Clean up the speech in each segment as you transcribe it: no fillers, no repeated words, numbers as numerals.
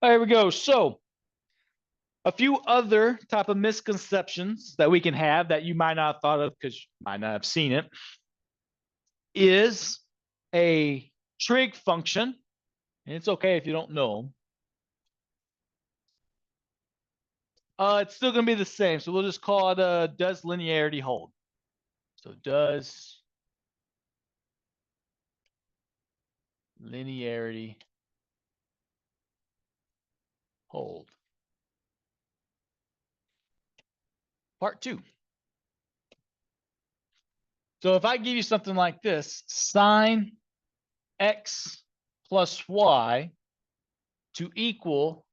There we go. So a few other type of misconceptions that we can have that you might not have thought of because you might not have seen it is a trig function, and it's okay if you don't know. It's still going to be the same. So we'll just call it does linearity hold? So does linearity hold? Part 2. So if I give you something like this, sine x plus y to equal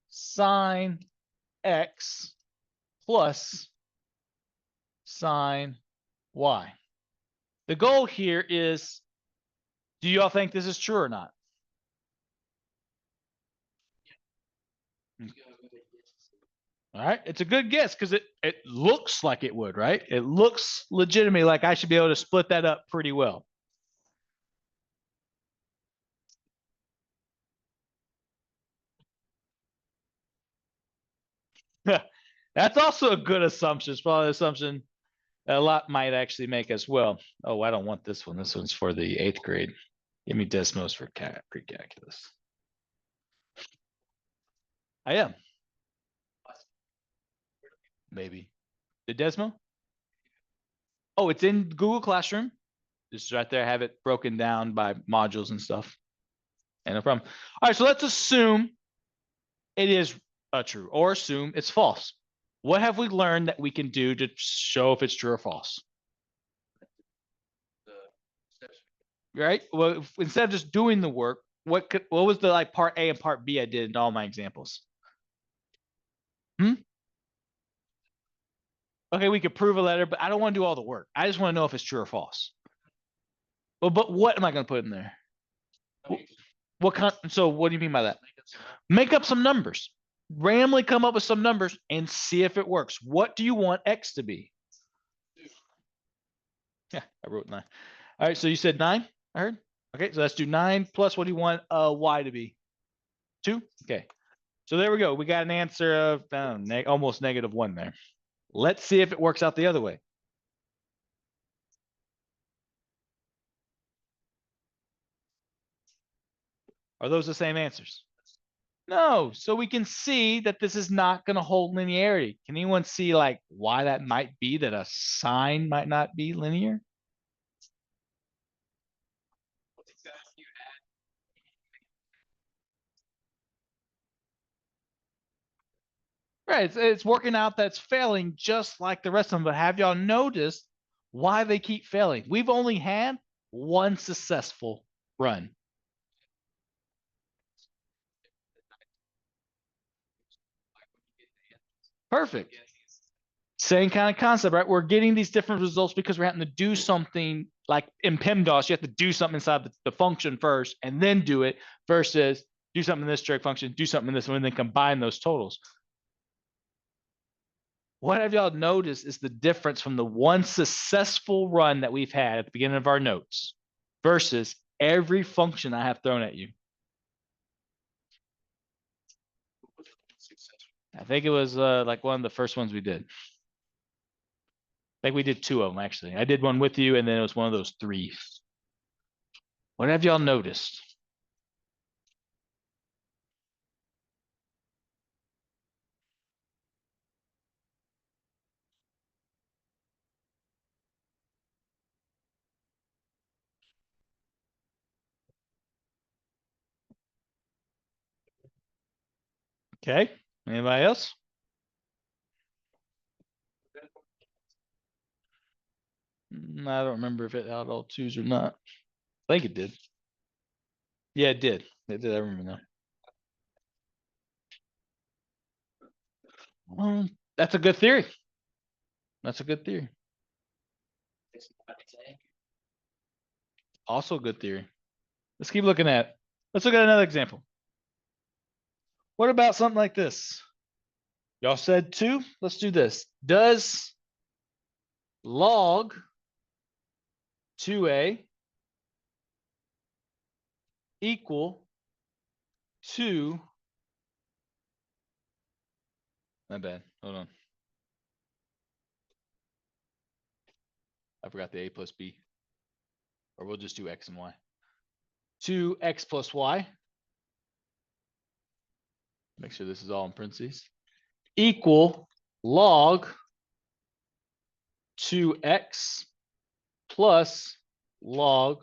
sine x plus sine y. The goal here is, do you all think this is true or not? All right, it's a good guess because it looks like it would, right? It looks legitimately like I should be able to split that up pretty well. That's also a good assumption. It's probably an assumption a lot might actually make as well. Oh, I don't want this one. This one's for the 8th grade. Give me Desmos for pre-calculus. I am. Maybe. The Desmo? Oh, it's in Google Classroom. Just right there. I have it broken down by modules and stuff. And no problem. All right, so let's assume it is true or assume it's false. What have we learned that we can do to show if it's true or false? Right? Well, instead of just doing the work, what was the like part A and part B I did in all my examples? Okay, we could prove a letter, but I don't want to do all the work. I just want to know if it's true or false. Well, but what am I going to put in there? What kind? So what do you mean by that? Make up some numbers. Randomly come up with some numbers and see if it works. What do you want X to be? Yeah, I wrote 9. All right, so you said 9, I heard. Okay, so let's do 9 plus what do you want Y to be? 2? Okay. So there we go. We got an answer of almost -1 there. Let's see if it works out the other way. Are those the same answers? No. So we can see that this is not going to hold linearity. Can anyone see like why that might be, that a sine might not be linear? Right. It's working out that's failing just like the rest of them. But have y'all noticed why they keep failing? We've only had one successful run. Perfect. Same kind of concept, right? We're getting these different results because we're having to do something like in PEMDAS. You have to do something inside the function first and then do it, versus do something in this trig function, do something in this one, and then combine those totals. What have y'all noticed is the difference from the one successful run that we've had at the beginning of our notes versus every function I have thrown at you? I think it was like one of the first ones we did. I think we did 2 of them, actually. I did one with you, and then it was one of those 3. What have y'all noticed? Okay. Anybody else? I don't remember if it had all 2s or not. I think it did. Yeah, it did. It did. I remember now. That's a good theory. That's a good theory. Also a good theory. Let's keep looking at. Let's look at another example. What about something like this? Y'all said 2. Let's do this. Does log 2a equal 2 My bad. Hold on. I forgot the a plus b. Or we'll just do x and y. 2x plus y. Make sure this is all in parentheses. Equal log 2x plus log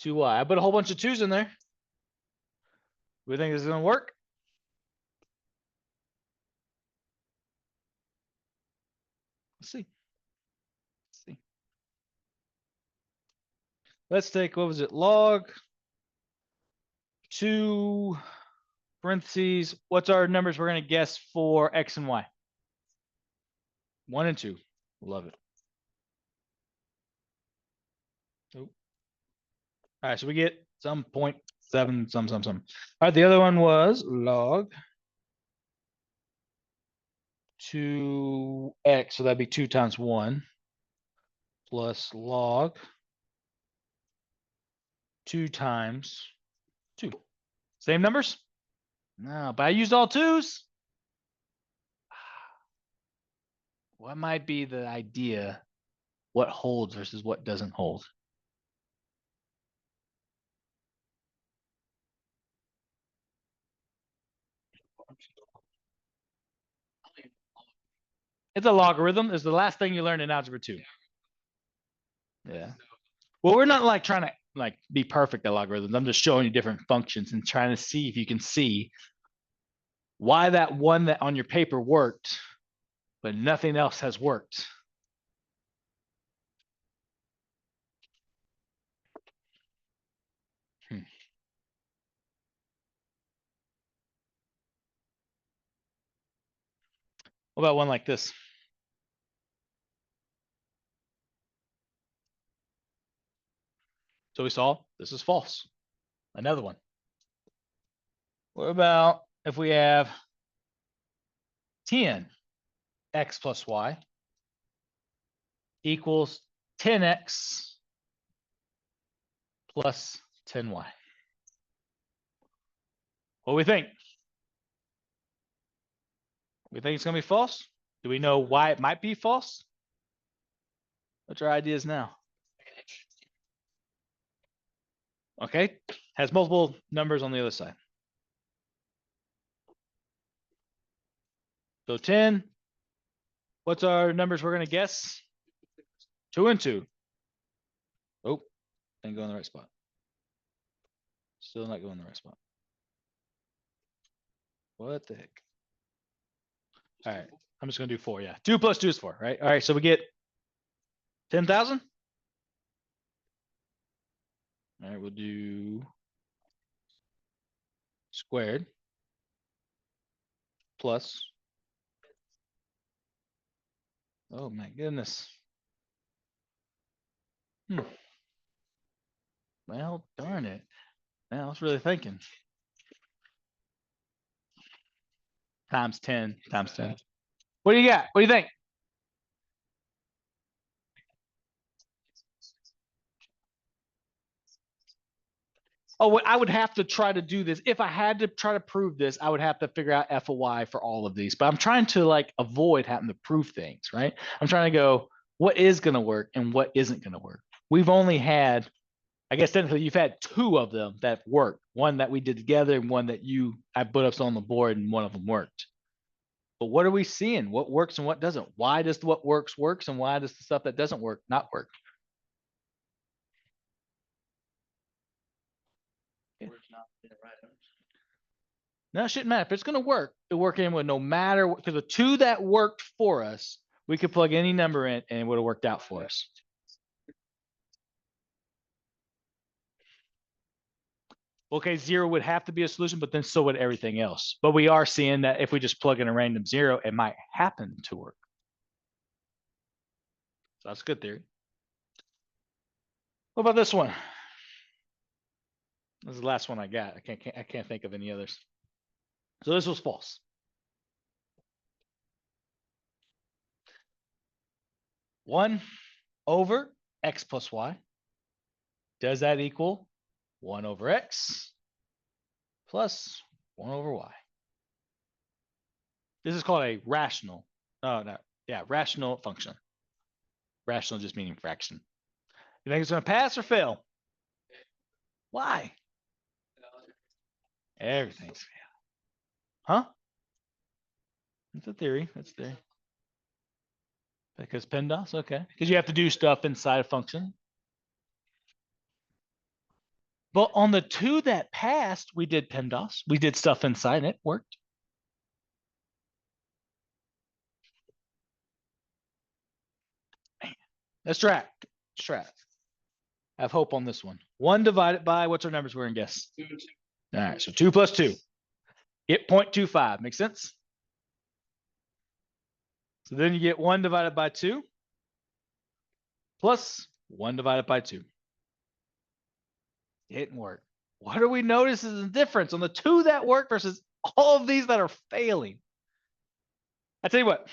2y. I put a whole bunch of 2's in there. We think this is going to work? Let's see. Let's see. Let's take, what was it? Log 2 parentheses. What's our numbers we're going to guess for x and y? 1 and 2. Love it. Oh. All right, so we get some 0.7, some. All right, the other one was log 2x, so that'd be 2 times 1 plus log 2 times 2. Same numbers? No, but I used all 2's. What might be the idea? What holds versus what doesn't hold? It's a logarithm. It's the last thing you learn in algebra 2. Yeah. Well, we're not like trying to like be perfect at logarithms. I'm just showing you different functions and trying to see if you can see why that one that on your paper worked, but nothing else has worked. What about one like this? So we saw this is false. Another one. What about if we have 10x plus y equals 10x plus 10y? What do we think? We think it's going to be false? Do we know why it might be false? What's our ideas now? Okay, has multiple numbers on the other side. So 10, what's our numbers we're going to guess? 2 and 2. Oh, didn't go in the right spot. Still not going in the right spot. What the heck? All right, I'm just going to do 4. Yeah, 2 plus 2 is 4, right? All right, so we get 10,000. All right, we'll do squared plus. Oh my goodness. Well, darn it. Man, I was really thinking. Times 10, times 10. What do you got? What do you think? Oh, I would have to try to do this. If I had to try to prove this, I would have to figure out f of y for all of these. But I'm trying to like avoid having to prove things, right? I'm trying to go, what is going to work and what isn't going to work? We've only had, I guess technically you've had 2 of them that worked. One that we did together and one that I put up on the board and one of them worked. But what are we seeing? What works and what doesn't? Why does what works and why does the stuff that doesn't work not work? No, it shouldn't matter. If it's going to work, it'll work anyway, no matter what. Because the 2 that worked for us, we could plug any number in and it would have worked out for us. Okay, 0 would have to be a solution, but then so would everything else. But we are seeing that if we just plug in a random 0, it might happen to work. So that's a good theory. What about this one? This is the last one I got. I can't think of any others. So this was false. One over x plus y. Does that equal 1 over x plus 1 over y? This is called a rational. Oh, no. Yeah, rational function. Rational just meaning fraction. You think it's going to pass or fail? Why? Everything's fail. Huh? That's a theory. That's a theory. Because PEMDAS, okay. Because you have to do stuff inside a function. But on the two that passed, we did PEMDAS. We did stuff inside and it worked. Let's try it. Let's try it. I have hope on this one. 1 divided by, what's our numbers we're going to guess? 2. All right, so 2 plus 2. Get 0.25. Make sense? So then you get 1 divided by 2 plus 1 divided by 2. It didn't work. What do we notice is the difference on the 2 that work versus all of these that are failing? I tell you what.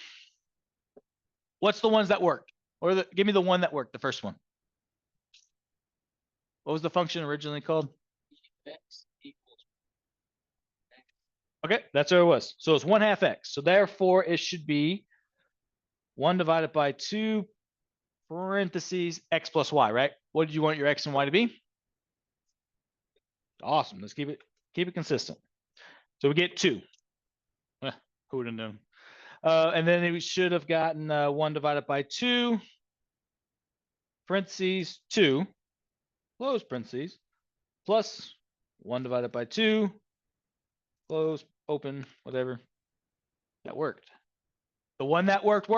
What's the ones that worked? Or give me the one that worked, the first one. What was the function originally called? Okay, that's what it was. So it's 1/2 x. So therefore, it should be 1 divided by 2 parentheses x plus y, right? What did you want your x and y to be? Awesome. Let's keep it consistent. So we get 2. Who would have known? And then we should have gotten 1 divided by 2 parentheses 2 close parentheses plus 1 divided by 2 close open whatever. That worked. The one that worked,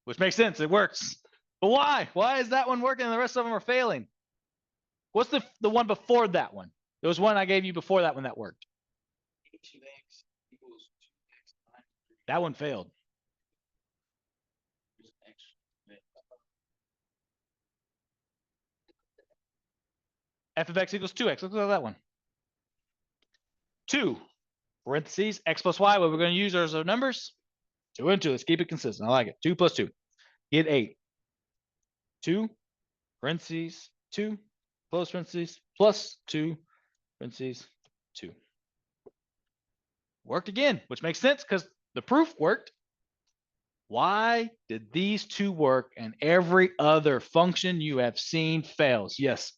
which makes sense. It works. But why? Why is that one working and the rest of them are failing? What's the one before that one? There was one I gave you before that one that worked. That one failed. F of x equals 2x. Look at that one. 2 parentheses x plus y. What we're going to use are our numbers. 2 and 2. Let's keep it consistent. I like it. 2 plus 2. Get 8. 2 parentheses 2 close parentheses plus 2 parentheses 2. Worked again, which makes sense because the proof worked. Why did these 2 work and every other function you have seen fails? Yes.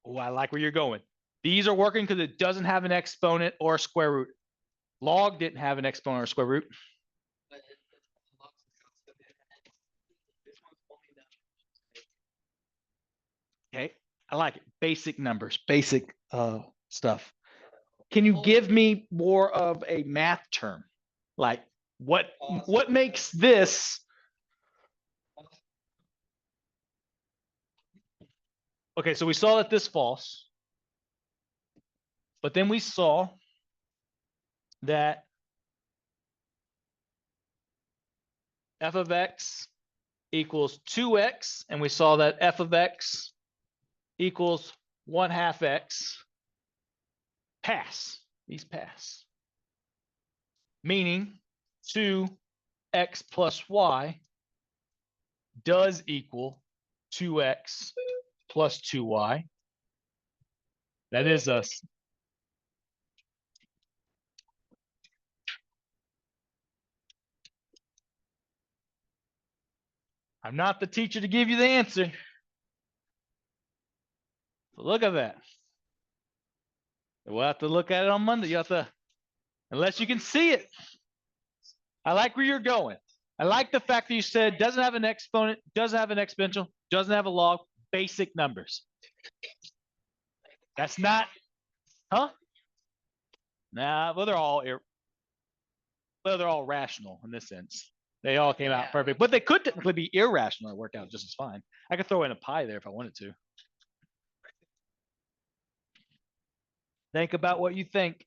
Oh, I like where you're going. These are working because it doesn't have an exponent or a square root. Log didn't have an exponent or a square root. Okay, I like it. Basic numbers, basic stuff. Can you give me more of a math term? Like what makes this? Okay, so we saw that this false, but then we saw that f of x equals 2x, and we saw that f of x equals 1/2 x. Pass. These pass. Meaning 2x plus y does equal 2x plus 2y. That is us. I'm not the teacher to give you the answer. So look at that. We'll have to look at it on Monday. You have to, unless you can see it. I like where you're going. I like the fact that you said doesn't have an exponent, doesn't have an exponential, doesn't have a log, basic numbers. That's not, huh? Nah, well, they're all rational in this sense. They all came out perfect, but they could technically be irrational and work out just as fine. I could throw in a pi there if I wanted to. Think about what you think.